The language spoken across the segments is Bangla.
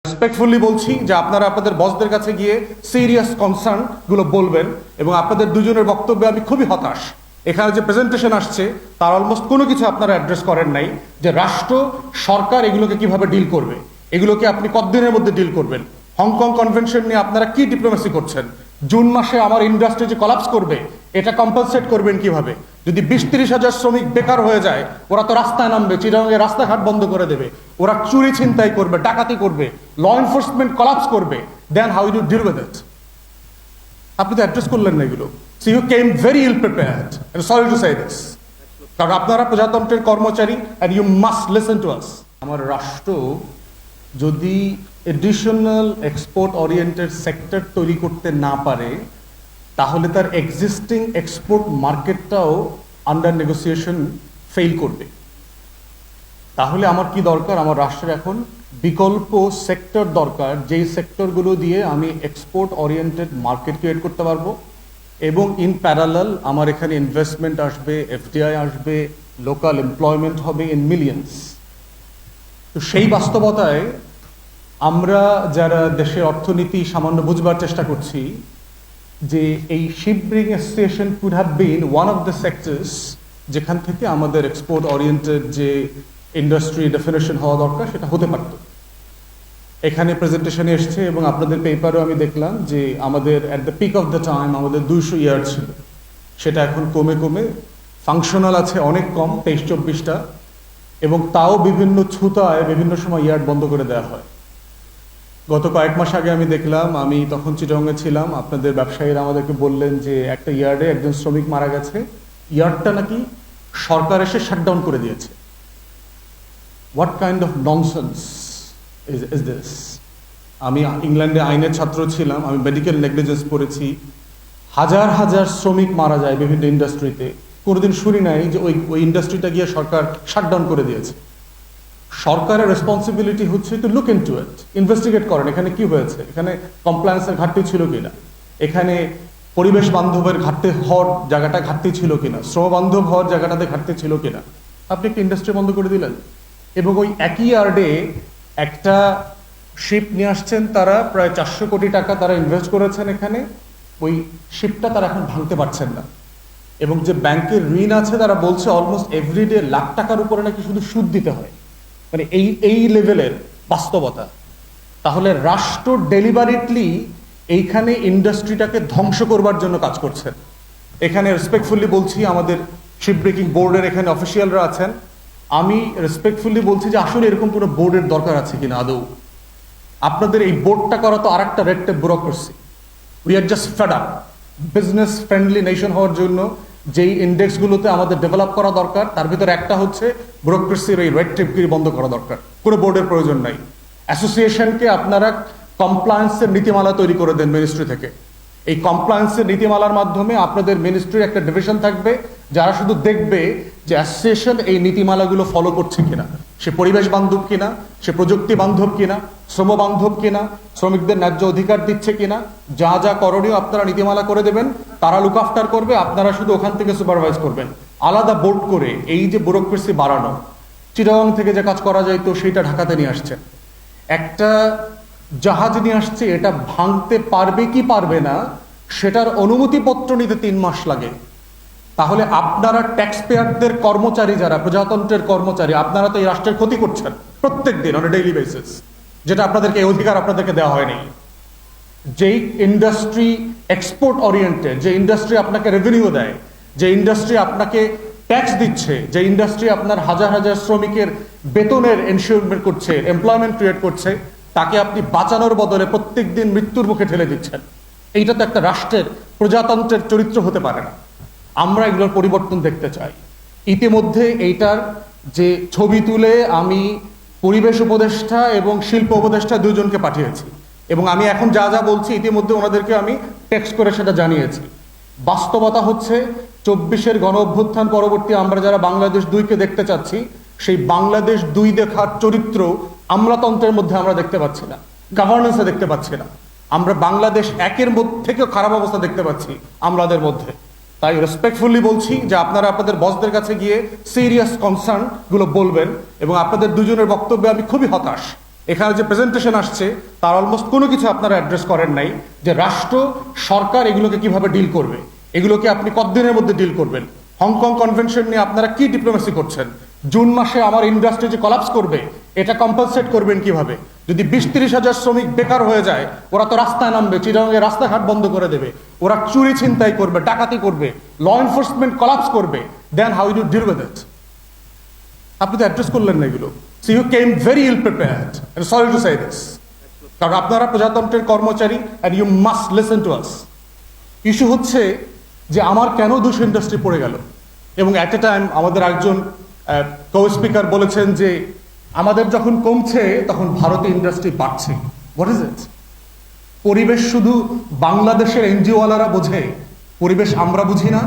রেসপেক্টফুলি বলছি যে আপনারা আপনাদের বসদের কাছে গিয়ে সিরিয়াস কনসার্ন গুলো বলবেন এবং আপনাদের দুজনের বক্তব্যে আমি খুবই হতাশ। এখানে যে প্রেজেন্টেশন আসছে তার অলমোস্ট কোনো কিছু আপনারা অ্যাড্রেস করেন নাই, যে রাষ্ট্র সরকার এগুলোকে কিভাবে ডিল করবে, এগুলোকে আপনি কতদিনের মধ্যে ডিল করবেন। হংকং কনভেনশন নিয়ে আপনারা কি ডিপ্লোমেসি করছেন? জুন মাসে আমার ইন্ডাস্ট্রি যে কলাপস করবে এটা কম্পেনসেট করবেন কিভাবে? যদি 20-30 হাজার শ্রমিক বেকার হয়ে যায়, ওরা তো রাস্তায় নামবে, চিটাগাংয়ে রাস্তাঘাট বন্ধ করে দেবে, ওরা চুরি ছিনতাই করবে, ডাকাতি করবে, ল এনফোর্সমেন্ট কলাপস করবে, then how you deal with it? আপনি তো অ্যাড্রেস করলেন না এগুলো। So you came very ill prepared, sorry to say this, কারণ আপনারা প্রজাতন্ত্রের কর্মচারী and you must listen to us. আমার রাষ্ট্র যদি এডিশনাল এক্সপোর্ট ওরিয়েন্টেড সেক্টর তৈরি করতে না পারে, তাহলে তার এক্সিস্টিং এক্সপোর্ট মার্কেটটাও আন্ডার নেগোসিয়েশন ফেল করবে। তাহলে আমার কি দরকার? আমার রাষ্ট্রের এখন বিকল্প সেক্টর দরকার, যেই সেক্টরগুলো দিয়ে আমি এক্সপোর্ট ওরিয়েন্টেড মার্কেট ক্রিয়েট করতে পারবো এবং ইন প্যারালাল আমার এখানে ইনভেস্টমেন্ট আসবে, এফডিআই আসবে, লোকাল এমপ্লয়মেন্ট হবে ইন মিলিয়ন্স। তো সেই বাস্তবতায় আমরা যারা দেশের অর্থনীতি সামান্য বুঝবার চেষ্টা করছি, যে এই shipbreaking association could have been one of the sectors যেখান থেকে আমাদের এক্সপোর্ট ওরিয়েন্টেড যে ইন্ডাস্ট্রি ডেফিনেশন হওয়া দরকার সেটা হতে পারত। এখানে প্রেজেন্টেশনে এসছে এবং আপনাদের পেপারেও আমি দেখলাম যে আমাদের at the peak of the time আমাদের 200 ইয়ার্ড ছিল, সেটা এখন কমে কমে ফাংশনাল আছে অনেক কম, 23-24টা, এবং তাও বিভিন্ন ছুতায় বিভিন্ন সময় ইয়ার্ড বন্ধ করে দেওয়া হয়। গত কয়েক মাস আগে আমি দেখলাম, আমি তখন চিটাগংয়ে ছিলাম, আপনাদের ব্যবসায়ীরা আমাদেরকে বললেন যে একটা ইয়ার্ডে একজন শ্রমিক মারা গেছে, ইয়ার্ডটা নাকি সরকার এসে শাটডাউন করে দিয়েছে। What kind of nonsense is this? আমি ইংল্যান্ডে আইনের ছাত্র ছিলাম, আমি মেডিকেল নেগলিজেন্স পড়েছি, হাজার হাজার শ্রমিক মারা যায় বিভিন্ন ইন্ডাস্ট্রিতে, কোনোদিন শুনি নাই যে ওই ইন্ডাস্ট্রিটা গিয়ে সরকার শাটডাউন করে দিয়েছে। সরকারের রেসপন্সিবিলিটি হচ্ছে to look into it, investigate করেন এখানে কি হয়েছে, এখানে কমপ্লায়েন্সের ঘাটতি ছিল কিনা, এখানে পরিবেশ বান্ধবের ঘাটতি হওয়ার জায়গাটা ঘাটতি ছিল কিনা, শ্রম বান্ধব হওয়ার জায়গাটাতে ঘাটতি ছিল কিনা। আপনি একটা ইন্ডাস্ট্রি বন্ধ করে দিলেন এবং ওই একই ইয়ার্ডে একটা শিপ নিয়ে আসছেন, তারা প্রায় 400 কোটি টাকা তারা ইনভেস্ট করেছেন এখানে, ওই শিপটা তারা এখন ভাঙতে পারছেন না। এবং যে ব্যাংকের ঋণ আছে তারা বলছে অলমোস্ট এভরিডে লাখ টাকার উপরে নাকি শুধু সুদ দিতে হয়, মানে এই লেভেলের বাস্তবতা। তাহলে রাষ্ট্র ডেলিভারিটলি এইখানে ইন্ডাস্ট্রিটাকে ধ্বংস করবার জন্য কাজ করছে। এখানে রেসপেক্টফুলি বলছি, আমাদের শিপ ব্রেকিং বোর্ডের এখানে অফিসিয়ালরা আছেন, আমি রেসপেক্টফুলি বলছি যে আসলে এরকম কোনো বোর্ডের দরকার আছে কিনা আদৌ। আপনাদের এই বোর্ডটা করা তো আর একটা red tape bureaucracy. We are just fed up. Business friendly nation হওয়ার জন্য যেই ইন্ডেক্সগুলোতে আমাদের ডেভেলপ করা দরকার, তার ভিতরে একটা হচ্ছে ব্যুরোক্রেসির এই রেড টেপগিরি বন্ধ করা দরকার। কোনো বোর্ডের প্রয়োজন নাই। অ্যাসোসিয়েশনকে আপনারা কমপ্লায়েন্সের নীতিমালা তৈরি করে দেন মিনিস্ট্রি থেকে। এই কমপ্লায়েন্সের নীতিমালার মাধ্যমে আপনাদের মিনিস্ট্রির একটা ডিভিশন থাকবে যারা শুধু দেখবে যে অ্যাসোসিয়েশন এই নীতিমালাগুলো ফলো করছে কিনা, সে পরিবেশ বান্ধব কিনা, সে প্রযুক্তি বান্ধব কিনা, শ্রম বান্ধব কিনা, শ্রমিকদের ন্যায্য অধিকার দিচ্ছে কিনা, যা যা করণীয় আপনারা নীতিমালা করে দেবেন, তারা লুক আফটার করবে, আপনারা শুধু ওখান থেকে সুপারভাইজ করবেন। আলাদা বোর্ড করে এই যে ব্যুরোক্রেসি বাড়ানো, চিটাগং থেকে যে কাজ করা যায় তো সেইটা ঢাকাতে নিয়ে আসছে, একটা জাহাজ নিয়ে আসছে, এটা ভাঙতে পারবে কি পারবে না সেটার অনুমতিপত্র নিতে 3 মাস লাগে। তাহলে আপনারা ট্যাক্স পেয়ারদের কর্মচারী, যারা প্রজাতন্ত্রের কর্মচারী, আপনারা তো এই রাষ্ট্রের ক্ষতি করছেন প্রত্যেক দিন অন এ ডেইলি বেসিস, যেটা আপনাদেরকে এই অধিকার আপনাদেরকে দেওয়া হয়নি। যেই ইন্ডাস্ট্রি এক্সপোর্ট ওরিয়েন্টেড, যে ইন্ডাস্ট্রি আপনাকে রেভিনিউ দেয়, যে ইন্ডাস্ট্রি আপনাকে ট্যাক্স দিচ্ছে, যে ইন্ডাস্ট্রি আপনার হাজার হাজার শ্রমিকের বেতনের এনশিওরমেন্ট করছে, এমপ্লয়মেন্ট ক্রিয়েট করছে, তাকে আপনি বাঁচানোর বদলে প্রত্যেক দিন মৃত্যুর মুখে ঠেলে দিচ্ছেন। এইটা তো একটা রাষ্ট্রের প্রজাতন্ত্রের চরিত্র হতে পারে না। আমরা এগুলোর পরিবর্তন দেখতে চাই। ইতিমধ্যে এইটার যে ছবি তুলে আমি পরিবেশ উপদেষ্টা এবং শিল্প উপদেষ্টা দুজনকে পাঠিয়েছি, এবং আমি এখন যা যা বলছি ইতিমধ্যে ওনাদেরকে আমি টেক্সট করে সেটা জানিয়েছি। বাস্তবতা হচ্ছে 24-এর গণ অভ্যুত্থান পরবর্তী আমরা যারা বাংলাদেশ 2-কে দেখতে চাচ্ছি, সেই বাংলাদেশ 2 দেখার চরিত্র আমলাতন্ত্রের মধ্যে আমরা দেখতে পাচ্ছি না, গভর্নেন্সে দেখতে পাচ্ছি না। আমরা বাংলাদেশ 1-এর মধ্যে থেকেও খারাপ অবস্থা দেখতে পাচ্ছি আমলাদের মধ্যে। তাই রেসপেক্টফুলি বলছি যে আপনারা আপনাদের বসদের কাছে গিয়ে সিরিয়াস কনসার্ন গুলো বলবেন এবং আপনাদের দুজনের বক্তব্যে আমি খুবই হতাশ। এখানে যে প্রেজেন্টেশন আসছে তার অলমোস্ট কোনো কিছু আপনারা অ্যাড্রেস করেন নাই, যে রাষ্ট্র সরকার এগুলোকে কিভাবে ডিল করবে, এগুলোকে আপনি কতদিনের মধ্যে ডিল করবেন। হংকং কনভেনশন নিয়ে আপনারা কি ডিপ্লোমেসি করছেন? জুন মাসে আমার ইন্ডাস্ট্রি যে কলাপস করবে এটা কম্পেনসেট করবেন কিভাবে? যদি 20-30 হাজার শ্রমিক বেকার হয়ে যায়, ওরা তো রাস্তায় নামবে, চিটাগাংয়ে রাস্তাঘাট বন্ধ করে দেবে, ওরা চুরি ছিনতাই করবে, ডাকাতি করবে, ল এনফোর্সমেন্ট কলাপস করবে, then how you deal with it? আপনি তো অ্যাড্রেস করলেন না এগুলো। So you came very ill prepared, I am sorry to say this. কারণ আপনারা প্রজাতন্ত্রের কর্মচারী and you must listen to us. Issue হচ্ছে যে আমার কেন 200 ইন্ডাস্ট্রি পড়ে গেল, এবং অ্যাট এ টাইম আমাদের একজন কো স্পিকার বলেছেন যে আমাদের যখন কমছে তখন ভারতীয় ইন্ডাস্ট্রি বাড়ছে। What is it? পরিবেশ শুধু বাংলাদেশের এনজিওওয়ালারা বোঝে, পরিবেশ আমরা বুঝি না?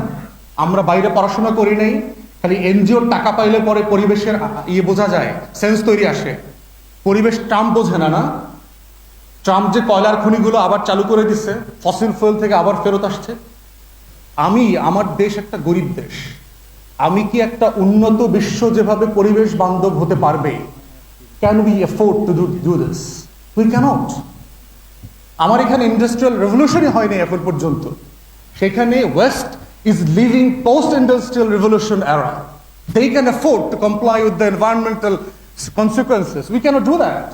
আমরা বাইরে পড়াশোনা করি নাই, খালি এনজিওর টাকা পাইলে পরে পরিবেশের বোঝা যায়, সেন্স তৈরি আসে। পরিবেশ ট্রাম্প বোঝে না, না? ট্রাম্প যে কয়লার খনিগুলো আবার চালু করে দিচ্ছে, ফসিল ফুয়েল থেকে আবার ফেরত আসছে। আমার দেশ একটা গরিব দেশ, আমি কি একটা উন্নত বিশ্ব যেভাবে পরিবেশ বান্ধব হতে পারবে, can we afford to do this? We can't. আমার এখানে ইন্ডাস্ট্রিয়াল রেভলিউশনই হয়নি এখন পর্যন্ত, সেখানে west is living post-industrial revolution era. They can afford to comply with the environmental consequences. We cannot do that.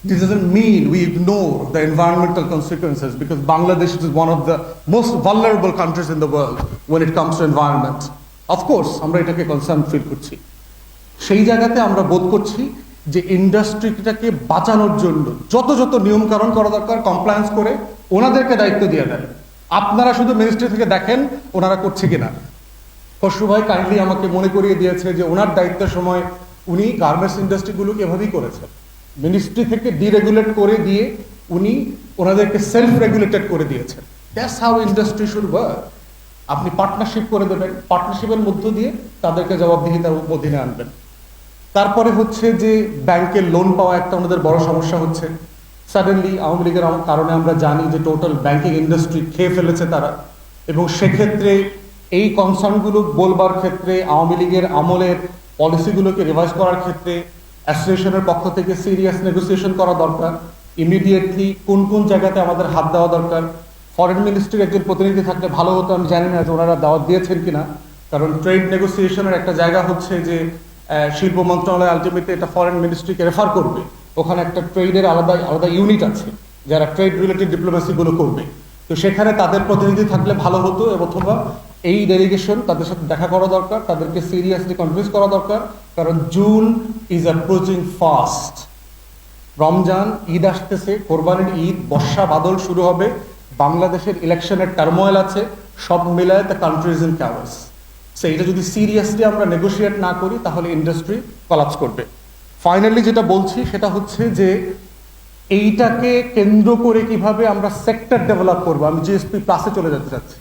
This doesn't mean we ignore the environmental consequences, because Bangladesh is one of the most vulnerable countries in the world when it comes to environment. Of course, আমরা এটাকে কনসার্ন ফিল করছি। সেই জায়গাতে আমরা বোধ করছি যে ইন্ডাস্ট্রিটাকে বাঁচানোর জন্য যত যত নিয়মকানুন করা দরকার কমপ্লায়েন্স করে ওনাদেরকে দায়িত্ব দিয়ে দেয়। আপনারা শুধু মিনিস্ট্রি থেকে দেখেন ওনারা করছে কিনা। খসরু ভাই কাইন্ডলি আমাকে মনে করিয়ে দিয়েছে যে ওনার দায়িত্বের সময় উনি গার্মেন্টস ইন্ডাস্ট্রিগুলোকে এভাবেই করেছেন, মিনিস্ট্রি থেকে ডিরেগুলেট করে দিয়ে উনি ওনাদেরকে সেলফ রেগুলেটেড করে দিয়েছেন। That's how industry should work. আপনি পার্টনারশিপ করে দেবেন, পার্টনারশিপের মধ্য দিয়ে তাদেরকে জবাবদিহিতার অধীনে আনবেন। তারপরে হচ্ছে যে ব্যাংকের লোন পাওয়া একটা ওনাদের বড় সমস্যা হচ্ছে। সাডেনলি আওয়ামী লীগের কারণে আমরা জানি যে টোটাল ব্যাংকিং ইন্ডাস্ট্রি খেয়ে ফেলেছে তারা, এবং সেক্ষেত্রে এই কনসার্নগুলো বলবার ক্ষেত্রে আওয়ামী লীগের আমলের পলিসিগুলোকে রিভাইজ করার ক্ষেত্রে অ্যাসোসিয়েশনের পক্ষ থেকে সিরিয়াস নেগোসিয়েশন করা দরকার। ইমিডিয়েটলি কোন কোন জায়গাতে আমাদের হাত দেওয়া দরকার। ফরেন মিনিস্ট্রির একজন প্রতিনিধি থাকলে ভালো হতো, আমি জানি না যে ওনারা দাওয়াত দিয়েছেন কিনা, কারণ ট্রেড নেগোসিয়েশনের একটা জায়গা হচ্ছে যে শিল্প মন্ত্রণালয় আলটিমেটলি এটা ফরেন মিনিস্ট্রিকে রেফার করবে, ওখানে একটা ট্রেডের আলাদা আলাদা ইউনিট আছে যারা ট্রেড রিলেটেড ডিপ্লোমেসিগুলো করবে। তো সেখানে তাদের প্রতিনিধি থাকলে ভালো হতো, অথবা এই ডেলিগেশন তাদের সাথে দেখা করা দরকার, তাদেরকে সিরিয়াসলি কনভিন্স করা দরকার। কারণ June is approaching fast, Ramzan, Eid আসতেছে, কোরবানির ঈদ, বর্ষা বাদল শুরু হবে, বাংলাদেশের ইলেকশনের টার্মোয়েল আছে, সব মিলায় the country is in chaos. সেইটা যদি সিরিয়াসলি আমরা নেগোশিয়েট না করি তাহলে ইন্ডাস্ট্রি কলাপস করবে। ফাইনালি যেটা বলছি সেটা হচ্ছে যে এইটাকে কেন্দ্র করে কিভাবে আমরা সেক্টর ডেভেলপ করবো, আমি জিএসপি প্লাসে চলে যেতে চাচ্ছি,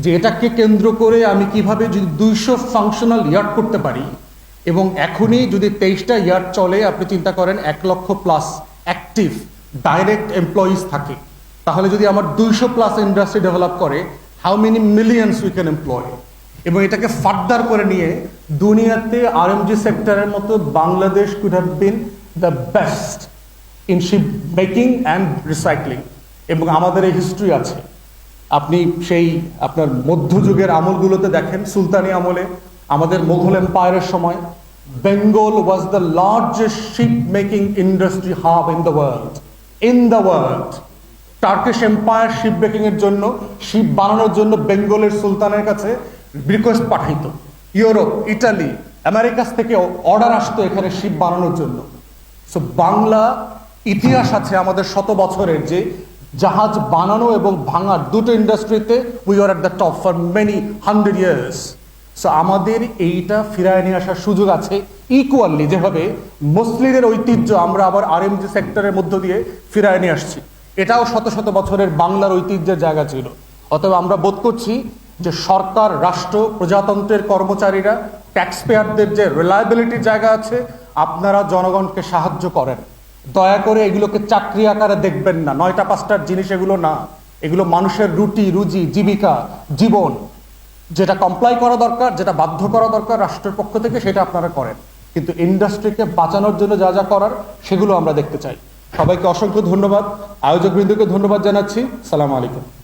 যে এটাকে কেন্দ্র করে আমি কিভাবে যদি 200 ফাংশনাল ইয়ার্ড করতে পারি, এবং এখনই যদি 23টা ইয়ার্ড চলে, আপনি চিন্তা করেন 1 লক্ষ প্লাস অ্যাক্টিভ ডাইরেক্ট এমপ্লয়িজ থাকে, তাহলে যদি আমার 200 প্লাস ইন্ডাস্ট্রি ডেভেলপ করে, how many millions we can employ. এবং এটাকে ফার্দার করে নিয়ে দুনিয়াতে আরএমজি সেক্টরের মতো Bangladesh could have been the best in ship making and recycling. এবং আমাদের এই হিস্ট্রি আছে, আপনি সেই আপনার মধ্যযুগের আমলগুলোতে দেখেন, সুলতানি আমলে, আমাদের মোঘল এম্পায়ারের সময়, Bengal was the largest ship making industry hub in the world. Turkish empire ship making এর জন্য, শিপ বানানোর জন্য বেঙ্গলের সুলতানের কাছে রিকোয়েস্ট পাঠাইতো। ইউরোপ, ইটালি, আমেরিকাস থেকে অর্ডার আসতো এখানে শিপ বানানোর জন্য। সো বাংলা ইতিহাস আছে আমাদের 100 বছরের, যে জাহাজ বানানো এবং ভাঙার দুটো ইন্ডাস্ট্রিতে we are at the top for many 100 years. So আমাদের এইটা ফিরায় নিয়ে আসার সুযোগ আছে ইকুয়ালি, যেভাবে মুসলিমের ঐতিহ্য আমরা আবার আরএমজি সেক্টরের মধ্য দিয়ে ফিরায় নিয়ে আসছি। এটাও শত শত বছরের বাংলার ঐতিহ্যের জায়গা ছিল। অতএব আমরা বোধ করছি যে সরকার, রাষ্ট্র, প্রজাতন্ত্রের কর্মচারীরা, ট্যাক্স পেয়ারদের যে রিলায়েবিলিটির জায়গা আছে, আপনারা জনগণকে সাহায্য করেন। দয়া করে এগুলোকে চাকরি আকারে দেখবেন না, 9টা 5টার জিনিস এগুলো না, এগুলো মানুষের রুটি রুজি, জীবিকা, জীবন। যেটা কমপ্লাই করা দরকার, যেটা বাধ্য করা দরকার রাষ্ট্রের পক্ষ থেকে, সেটা আপনারা করেন। কিন্তু ইন্ডাস্ট্রিকে বাঁচানোর জন্য যা যা করার সেগুলো আমরা দেখতে চাই। সবাইকে অসংখ্য ধন্যবাদ, আয়োজকবৃন্দকে ধন্যবাদ জানাচ্ছি। সালাম আলাইকুম।